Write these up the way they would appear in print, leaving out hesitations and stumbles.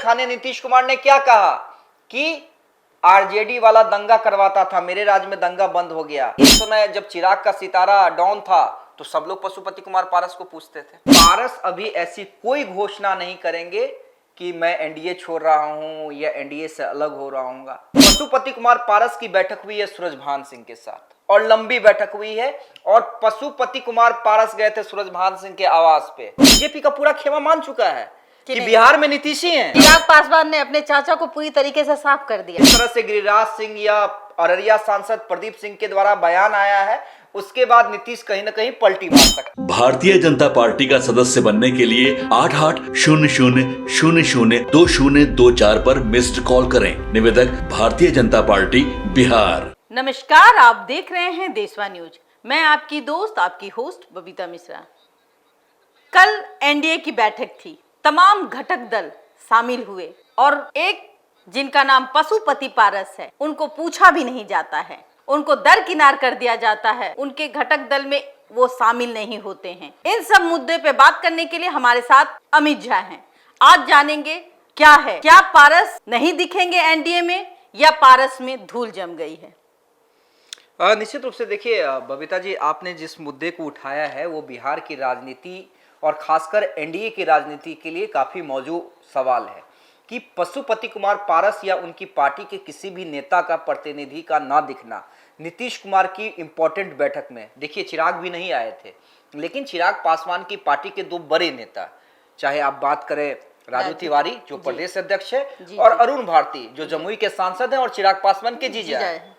खाने नीतीश कुमार ने क्या कहा कि आरजेडी वाला दंगा करवाता था, मेरे राज्य में दंगा बंद हो गया। इस समय जब चिराग का सितारा डाउन था तो सब लोग पशुपति कुमार पारस को पूछते थे। पारस अभी ऐसी कोई घोषणा नहीं करेंगे कि मैं एनडीए छोड़ रहा हूं या एनडीए से अलग हो रहा हूंगा। पशुपति कुमार पारस की बैठक हुई है सूरजभान सिंह के साथ और लंबी बैठक हुई है और पशुपति कुमार पारस गए थे सूरजभान सिंह के आवास पे। बीजेपी का पूरा खेमा मान चुका है कि बिहार में नीतीश ही हैं। चिराग पासवान ने अपने चाचा को पूरी तरीके से साफ कर दिया। इस तरह से गिरिराज सिंह या अररिया सांसद प्रदीप सिंह के द्वारा बयान आया है, उसके बाद नीतीश कहीं ना कहीं पलटी मार सकता है। भारतीय जनता पार्टी का सदस्य बनने के लिए 8800002024 पर मिस्ड कॉल करें। निवेदक भारतीय जनता पार्टी बिहार। नमस्कार, आप देख रहे हैं देशवा न्यूज। मैं आपकी दोस्त, आपकी होस्ट बबीता मिश्रा। कल एनडीए की बैठक थी, तमाम घटक दल शामिल हुए और एक जिनका नाम पशुपति पारस है, उनको पूछा भी नहीं जाता है, उनको दरकिनार कर दिया जाता है, उनके घटक दल में वो शामिल नहीं होते हैं। इन सब मुद्दे पे बात करने के लिए हमारे साथ अमित झा हैं। आज जानेंगे क्या है, क्या पारस नहीं दिखेंगे एनडीए में या पारस में धूल जम गई है। निश्चित रूप से देखिए बबीता जी, आपने जिस मुद्दे को उठाया है वो बिहार की राजनीति और खासकर एनडीए की राजनीति के लिए काफी मौजूद सवाल है कि पशुपति कुमार पारस या उनकी पार्टी के किसी भी नेता का प्रतिनिधि का ना दिखना नीतीश कुमार की इंपॉर्टेंट बैठक में। देखिए चिराग भी नहीं आए थे, लेकिन चिराग पासवान की पार्टी के दो बड़े नेता, चाहे आप बात करें राजू तिवारी जो प्रदेश अध्यक्ष है और अरुण भारती जो जमुई के सांसद हैं और चिराग पासवान के जीजा है,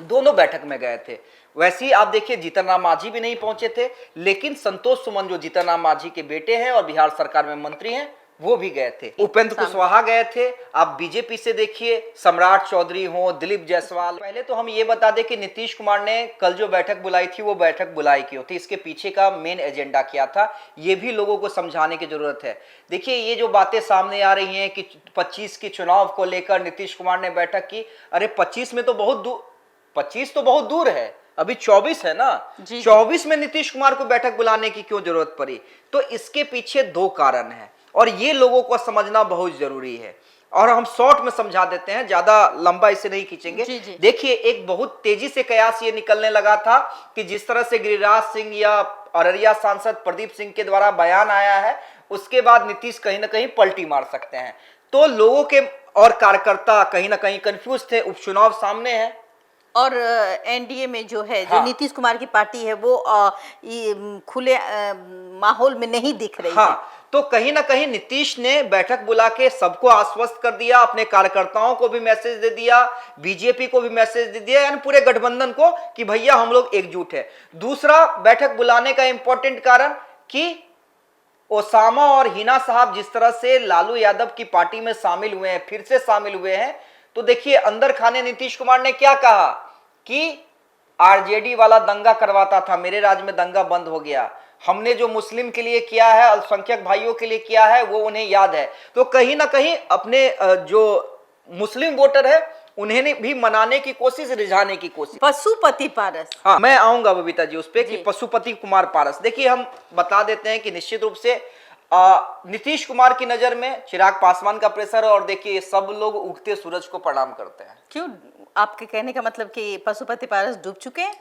दोनों बैठक में गए थे। वैसे ही आप देखिए जीतन राम मांझी भी नहीं पहुंचे थे, लेकिन संतोष सुमन जो जीतन राम मांझी के बेटे हैं और बिहार सरकार में मंत्री हैं वो भी गए थे। उपेंद्र कुशवाहा गए थे। आप बीजेपी से देखिए सम्राट चौधरी हो, दिलीप जायसवाल। पहले तो हम ये बता दें कि नीतीश कुमार ने कल जो बैठक बुलाई थी वो बैठक बुलाई क्यों थी, इसके पीछे का मेन एजेंडा क्या था, ये भी लोगों को समझाने की जरूरत है। देखिए ये जो बातें सामने आ रही हैं कि 25 के चुनाव को लेकर नीतीश कुमार ने बैठक की, अरे 25 में तो बहुत दूर, 25 तो बहुत दूर है, अभी 24 है ना। 24 में नीतीश कुमार को बैठक बुलाने की क्यों जरूरत पड़ी? तो इसके पीछे दो कारण हैं और ये लोगों को समझना बहुत जरूरी है और हम शॉर्ट में समझा देते हैं, ज्यादा लंबा इसे नहीं खींचेंगे। देखिए एक बहुत तेजी से कयास ये निकलने लगा था कि जिस तरह से गिरिराज सिंह या अररिया सांसद प्रदीप सिंह के द्वारा बयान आया है, उसके बाद नीतीश कहीं ना कहीं पलटी मार सकते हैं। तो लोगों के और कार्यकर्ता कहीं ना कहीं कंफ्यूज थे, उपचुनाव सामने है और एनडीए में जो है जो नीतीश कुमार की पार्टी है वो खुले माहौल में नहीं दिख रही है। तो कहीं ना कहीं नीतीश ने बैठक बुला के सबको आश्वस्त कर दिया, अपने कार्यकर्ताओं को भी मैसेज दे दिया, बीजेपी को भी मैसेज दे दिया, यानी पूरे गठबंधन को कि भैया हम लोग एकजुट है। दूसरा बैठक बुलाने का इंपॉर्टेंट कारण कि ओसामा और हिना साहब जिस तरह से लालू यादव की पार्टी में शामिल हुए हैं, फिर से शामिल हुए हैं, तो देखिए अंदर खाने नीतीश कुमार ने क्या कहा कि आरजेडी वाला दंगा करवाता था, मेरे राज्य में दंगा बंद हो गया, हमने जो मुस्लिम के लिए किया है, अल्पसंख्यक भाइयों के लिए किया है वो उन्हें याद है। तो कहीं ना कहीं अपने जो मुस्लिम वोटर है उन्हें भी मनाने की कोशिश, रिझाने की कोशिश। पशुपति पारस, मैं आऊंगा बबीता जी उस पे कि पशुपति कुमार पारस। देखिए हम बता देते हैं कि निश्चित रूप से नीतीश कुमार की नजर में चिराग पासवान का प्रेशर है और देखिए सब लोग उगते सूरज को प्रणाम करते हैं। क्यों? आपके कहने का मतलब कि पशुपति पारस डूब चुके हैं?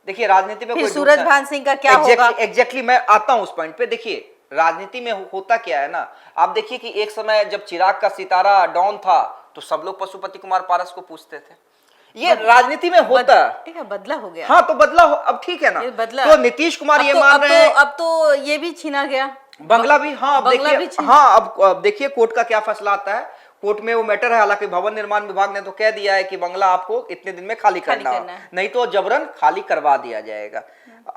देखिए राजनीति में कोई सूरजभान सिंह का क्या होगा? एग्जैक्टली मैं आता हूं उस पॉइंट पे। देखिए राजनीति में होता क्या है ना, आप देखिए कि एक समय जब चिराग का सितारा डाउन था तो सब लोग पशुपति कुमार पारस को पूछते थे। ये राजनीति में होता है, बदला हो गया। हाँ तो बदला अब ठीक है ना, बदला। तो नीतीश कुमार ये मान रहे हैं अब तो ये भी छीना गया, बंगला भी। हाँ अब देखिए, हाँ अब देखिए कोर्ट का क्या फैसला आता है। कोर्ट में वो मैटर है, हालांकि भवन निर्माण विभाग ने तो कह दिया है कि बंगला आपको इतने दिन में खाली करना है, नहीं तो जबरन खाली करवा दिया जाएगा।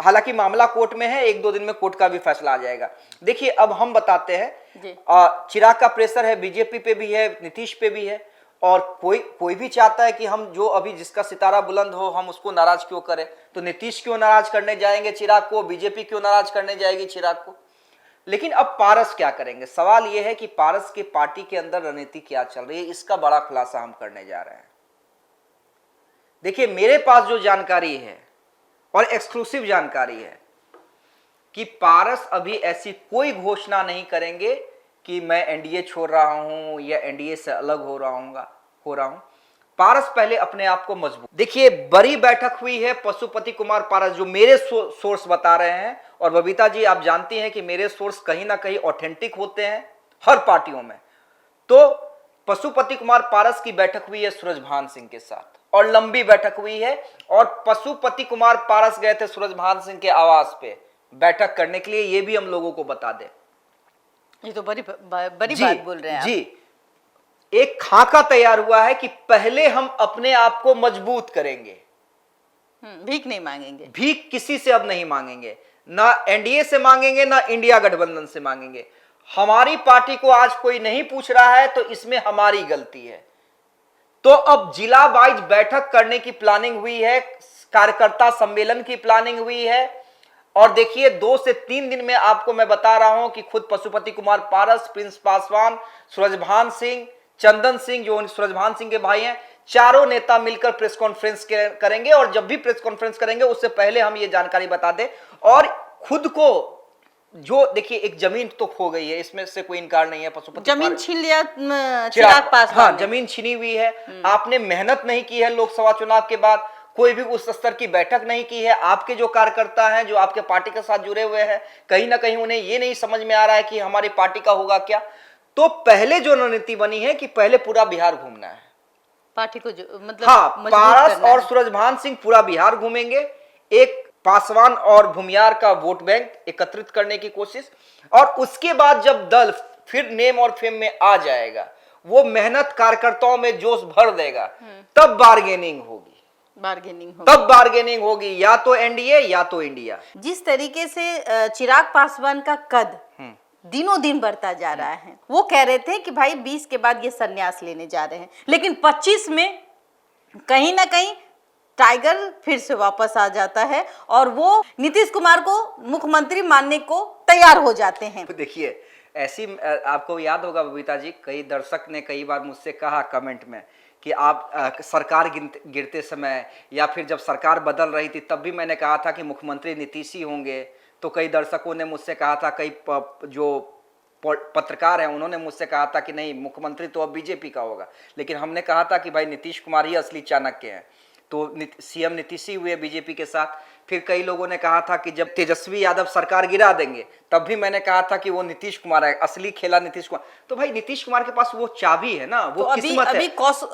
हालांकि मामला कोर्ट में है, 1-2 दिन में कोर्ट का भी फैसला आ जाएगा। देखिए अब हम बताते हैं, चिराग का प्रेशर है, बीजेपी पे भी है, नीतीश पे भी है और कोई भी चाहता है कि हम जो अभी जिसका सितारा बुलंद हो हम उसको नाराज क्यों करें। तो नीतीश क्यों नाराज करने जाएंगे चिराग को, बीजेपी क्यों नाराज करने जाएगी चिराग को। लेकिन अब पारस क्या करेंगे? सवाल यह है कि पारस की पार्टी के अंदर रणनीति क्या चल रही है, इसका बड़ा खुलासा हम करने जा रहे हैं। देखिए मेरे पास जो जानकारी है और एक्सक्लूसिव जानकारी है कि पारस अभी ऐसी कोई घोषणा नहीं करेंगे कि मैं एनडीए छोड़ रहा हूं या एनडीए से अलग हो रहा हूं। पारस पहले अपने आप को मजबूत, देखिए बड़ी बैठक हुई है पशुपति कुमार पारस, जो मेरे सोर्स बता रहे हैं, और बबीता जी आप जानती हैं कि मेरे सोर्स कहीं ना कहीं ऑथेंटिक होते हैं हर पार्टियों में। तो पशुपति कुमार पारस की बैठक हुई है सूरजभान सिंह के साथ, और लंबी बैठक हुई है, और पशुपति कुमार पारस गए थे सूरजभान सिंह के आवास पे बैठक करने के लिए, ये भी हम लोगों को बता दें। ये तो बड़ी बात बोल रहे हैं आप। जी, एक खाका तैयार हुआ है कि पहले हम अपने आप को मजबूत करेंगे, भीख नहीं मांगेंगे, भीख किसी से अब नहीं मांगेंगे, ना एनडीए से मांगेंगे ना इंडिया गठबंधन से मांगेंगे। हमारी पार्टी को आज कोई नहीं पूछ रहा है तो इसमें हमारी गलती है। तो अब जिला वाइज बैठक करने की प्लानिंग हुई है, कार्यकर्ता सम्मेलन की प्लानिंग हुई है, और देखिए 2 से 3 दिन में आपको मैं बता रहा हूं कि खुद पशुपति कुमार पारस, प्रिंस पासवान, सूरजभान सिंह, चंदन सिंह जो सूरजभान सिंह के भाई हैं, चारों नेता मिलकर प्रेस कॉन्फ्रेंस करेंगे, और जब भी प्रेस कॉन्फ्रेंस करेंगे उससे पहले हम ये जानकारी बता दें। और खुद को जो देखिए एक जमीन तो खो गई है, इसमें से कोई इनकार नहीं है। पशुपति जमीन छीन लिया चिराग पासवान हाँ, ने। जमीन छीनी हुई है। आपने मेहनत नहीं की है लोकसभा चुनाव के बाद, कोई भी उस स्तर की बैठक नहीं की है। आपके जो कार्यकर्ता हैं, जो आपके पार्टी के साथ जुड़े हुए हैं, कहीं ना कहीं उन्हें ये नहीं समझ में आ रहा है कि हमारी पार्टी का होगा क्या। तो पहले जो रणनीति बनी है कि पहले पूरा बिहार घूमना है, पार्टी को मतलब हाँ, मजबूत पारस करना है। और सूरजभान सिंह पूरा बिहार घूमेंगे, एक पासवान और भूमियार का वोट बैंक एकत्रित करने की कोशिश, और उसके बाद जब दल फिर नेम और फेम में आ जाएगा, वो मेहनत कार्यकर्ताओं में जोश भर देगा, तब बार्गेनिंग होगी, या तो एनडीए या तो इंडिया। जिस तरीके से चिराग पासवान का कद दिनों दिन बढ़ता जा रहा है, वो कह रहे थे कि भाई 20 के बाद ये संन्यास लेने जा रहे हैं, लेकिन 25 में कहीं ना कहीं टाइगर फिर से वापस आ जाता है और वो नीतीश कुमार को मुख्यमंत्री मानने को तैयार हो जाते हैं। देखिए ऐसी, आपको याद होगा बबीता जी, कई दर्शक ने कई बार मुझसे कहा कमेंट में कि आप सरकार गिरते समय या फिर जब सरकार बदल रही थी तब भी मैंने कहा था कि मुख्यमंत्री नीतीश ही होंगे। तो कई दर्शकों ने मुझसे कहा था, कई जो पत्रकार हैं उन्होंने मुझसे कहा था कि नहीं, मुख्यमंत्री तो अब बीजेपी का होगा। लेकिन हमने कहा था कि भाई नीतीश कुमार ही असली चाणक्य हैं, तो सीएम नीतीश ही हुए बीजेपी के साथ। फिर कई लोगों ने कहा था कि जब तेजस्वी यादव सरकार गिरा देंगे, तब भी मैंने कहा था कि वो नीतीश कुमार है, असली खेला नीतीश कुमार। तो भाई नीतीश कुमार के पास वो चाबी है ना, वो तो किस्मत है।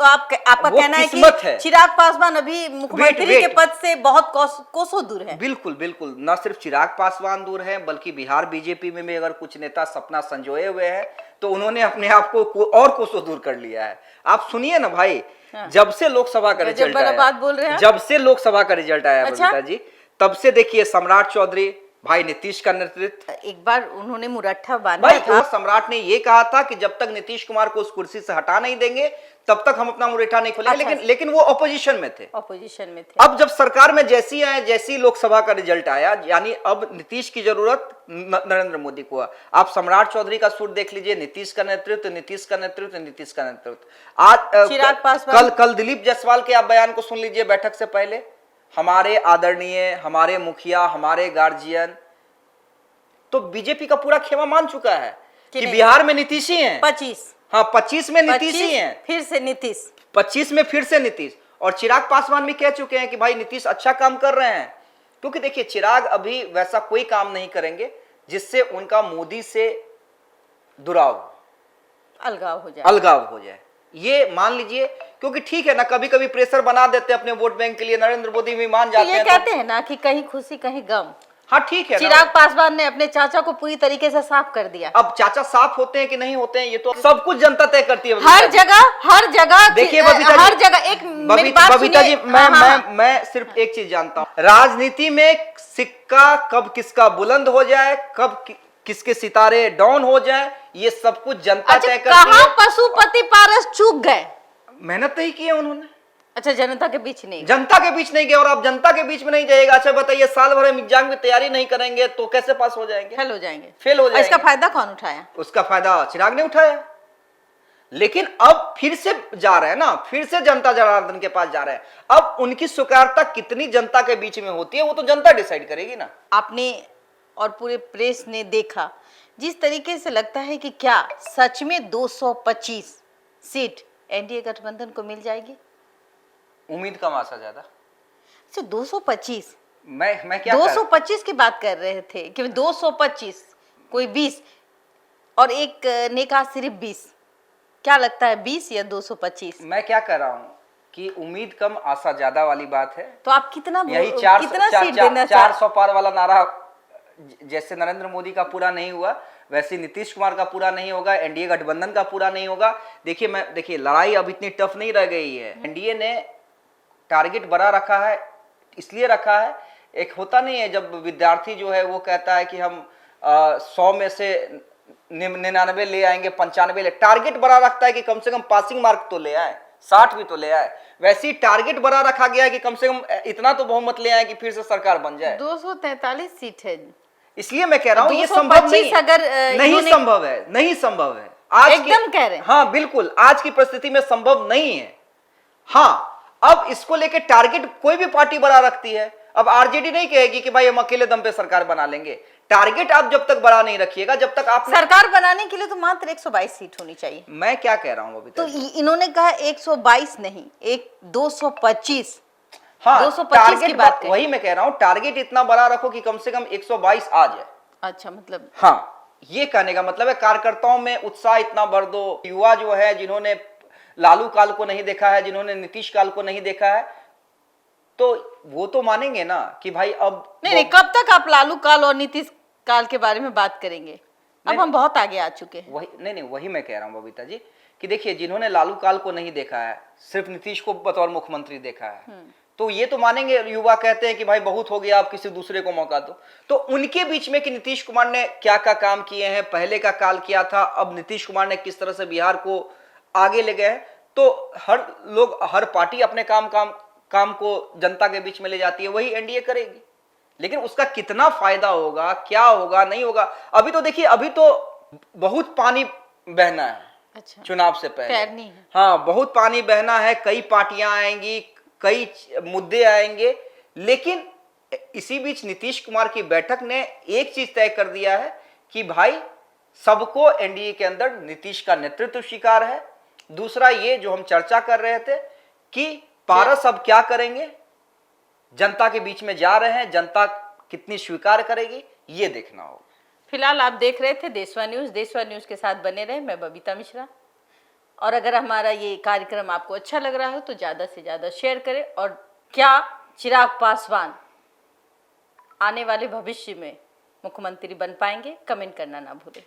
आपका कहना है कि चिराग पासवान अभी मुख्यमंत्री के पद से बहुत कोसों दूर है। बिल्कुल बिल्कुल, न सिर्फ चिराग पासवान दूर है, बल्कि बिहार बीजेपी में भी अगर कुछ नेता सपना संजोए हुए हैं तो उन्होंने अपने आप को और कोसों दूर कर लिया है। आप सुनिए ना भाई, जब से लोकसभा का रिजल्ट आया, बात बोल रहे हैं, जब से लोकसभा का रिजल्ट आया बबीता जी, तब से देखिए सम्राट चौधरी, भाई नीतीश का नेतृत्व, एक बार उन्होंने मुरट्ठा बांधा भाई था। सम्राट ने ये कहा था कि जब तक नीतीश कुमार को उस कुर्सी से हटा नहीं देंगे तब तक हम अपना मुरट्ठा नहीं खोलेंगे। लेकिन वो ऑपोजिशन में थे। अब जब सरकार में जैसी आए, जैसी लोकसभा का रिजल्ट आया, यानी अब नीतीश की जरूरत नरेंद्र मोदी को है। आप सम्राट चौधरी का सूट देख लीजिए, नीतीश का नेतृत्व, नीतीश का नेतृत्व, नीतीश का नेतृत्व। आज कल दिलीप जायसवाल के आप बयान को सुन लीजिए बैठक से पहले, हमारे आदरणीय, हमारे मुखिया, हमारे गार्जियन। तो बीजेपी का पूरा खेमा मान चुका है कि बिहार में नीतीश ही हैं। 25 में नीतीश ही हैं, फिर से नीतीश, 25 में फिर से नीतीश। और चिराग पासवान भी कह चुके हैं कि भाई नीतीश अच्छा काम कर रहे हैं, क्योंकि देखिए चिराग अभी वैसा कोई काम नहीं करेंगे जिससे उनका मोदी से दुराव, अलगाव हो जाए। ये मान लीजिए, क्योंकि ठीक है ना, कभी कभी प्रेशर बना देते हैं अपने वोट बैंक के लिए, नरेंद्र मोदी भी मान जाते हैं। ये कहते हैं ना कि कहीं खुशी कहीं गम। हाँ ठीक है, चिराग पासवान ने अपने चाचा को पूरी तरीके से साफ कर दिया। अब चाचा साफ होते हैं कि नहीं होते हैं ये तो सब कुछ जनता तय करती है। हर जगह देखिए हर जगह एक बबीता जी, मैं सिर्फ एक चीज जानता हूँ, राजनीति में सिक्का कब किसका बुलंद हो जाए, कब किसके सितारे डाउन हो जाए, ये सब कुछ जनता तय करती है। कहाँ पशुपति पारस चूक गए? मेहनत नहीं की है उन्होंने। अच्छा, जनता के बीच नहीं गए, और आप जनता के बीच में नहीं जाएगा। अच्छा बताइए, साल भर हम एग्जाम की तैयारी नहीं करेंगे तो कैसे पास हो जाएंगे? फेल हो जाएंगे। इसका फायदा कौन उठाया? उसका फायदा चिराग ने उठाया। लेकिन अब फिर से जा रहे हैं ना, फिर से जनता जनार्दन के पास जा रहे हैं। अब उनकी स्वीकार्यता कितनी जनता के बीच में होती है वो तो जनता डिसाइड करेगी ना। आपने और पूरे प्रेस ने देखा जिस तरीके से लगता है कि क्या सच में 225 सीट एनडीए गठबंधन को मिल जाएगी? उम्मीद कम आशा ज्यादा। अच्छा 225, मैं क्या कर 225 की बात कर रहे थे कि 225, कोई 20 और एक ने कहा सिर्फ 20। क्या लगता है 20 या 225? मैं क्या कर रहा हूँ कि उम्मीद कम आशा ज्यादा वाली बात है। तो आप कितना यही कितना सीट देना 400 पार वाला नारा जैसे नरेंद्र मोदी का पूरा नहीं हुआ, वैसे नीतीश कुमार का पूरा नहीं होगा, एनडीए गठबंधन का पूरा नहीं होगा। देखिए लड़ाई अब इतनी टफ नहीं रह गई है। एनडीए ने टारगेट बड़ा रखा है, इसलिए रखा है, एक होता नहीं है जब विद्यार्थी जो है वो कहता है कि हम 100 में से 99 ले आएंगे, 95 ले, टारगेट बड़ा रखता है कि कम से कम पासिंग मार्क तो ले आए, 60 भी तो ले आए। वैसे ही टारगेट बड़ा रखा गया है कि कम से कम इतना तो बहुमत ले आए कि फिर से सरकार बन जाए। 243 सीट है, इसलिए मैं कह रहा हूं ये संभव नहीं है। अगर नहीं संभव है, नहीं संभव है आज एकदम कह रहे हैं। हाँ बिल्कुल, आज की परिस्थिति में संभव नहीं है। हाँ, अब इसको लेके टारगेट कोई भी पार्टी बड़ा रखती है। अब आरजेडी नहीं कहेगी कि भाई हम अकेले दम पे सरकार बना लेंगे। टारगेट आप जब तक बड़ा नहीं रखिएगा, जब तक आप सरकार बनाने के लिए तो मात्र 122 सीट होनी चाहिए। मैं क्या कह रहा हूं अभी तो इन्होंने कहा 122 नहीं, 225। हाँ 225 की बात कही। वही मैं कह रहा हूं, टारगेट इतना बड़ा रखो कि कम से कम 122 आ जाए। अच्छा, मतलब हाँ, ये कहने का मतलब है कार्यकर्ताओं में उत्साह इतना भर दो। युवा जो है, जिन्होंने लालू काल को नहीं देखा है, जिन्होंने नीतीश काल को नहीं देखा है, तो वो तो मानेंगे ना कि भाई अब नहीं, कब तक आप लालू काल और नीतीश काल के बारे में बात करेंगे? अब हम बहुत आगे आ चुके हैं। वही मैं कह रहा हूं बबीता जी कि देखिए, जिन्होंने लालू काल को नहीं देखा है, सिर्फ नीतीश को बतौर मुख्यमंत्री देखा है, तो ये तो मानेंगे। युवा कहते हैं कि भाई बहुत हो गया, आप किसी दूसरे को मौका दो। तो उनके बीच में कि नीतीश कुमार ने क्या क्या काम किए हैं, पहले का काल किया था, अब नीतीश कुमार ने किस तरह से बिहार को आगे ले गए हैं, तो हर पार्टी अपने काम को जनता के बीच में ले जाती है, वही एनडीए करेगी। लेकिन उसका कितना फायदा होगा, क्या होगा, नहीं होगा, अभी तो देखिए, अभी तो बहुत पानी बहना है। अच्छा, चुनाव से पहले तैरनी है। हाँ, बहुत पानी बहना है, कई पार्टियां आएंगी, कई मुद्दे आएंगे। लेकिन इसी बीच नीतीश कुमार की बैठक ने एक चीज तय कर दिया है कि भाई सबको एनडीए के अंदर नीतीश का नेतृत्व स्वीकार है। दूसरा, ये जो हम चर्चा कर रहे थे कि पारस अब क्या करेंगे, जनता के बीच में जा रहे हैं, जनता कितनी स्वीकार करेगी, ये देखना होगा। फिलहाल आप देख रहे थे देशवा न्यूज के साथ बने रहे। मैं बबीता मिश्रा। और अगर हमारा ये कार्यक्रम आपको अच्छा लग रहा हो तो ज़्यादा से ज़्यादा शेयर करें। और क्या चिराग पासवान आने वाले भविष्य में मुख्यमंत्री बन पाएंगे, कमेंट करना ना भूलें।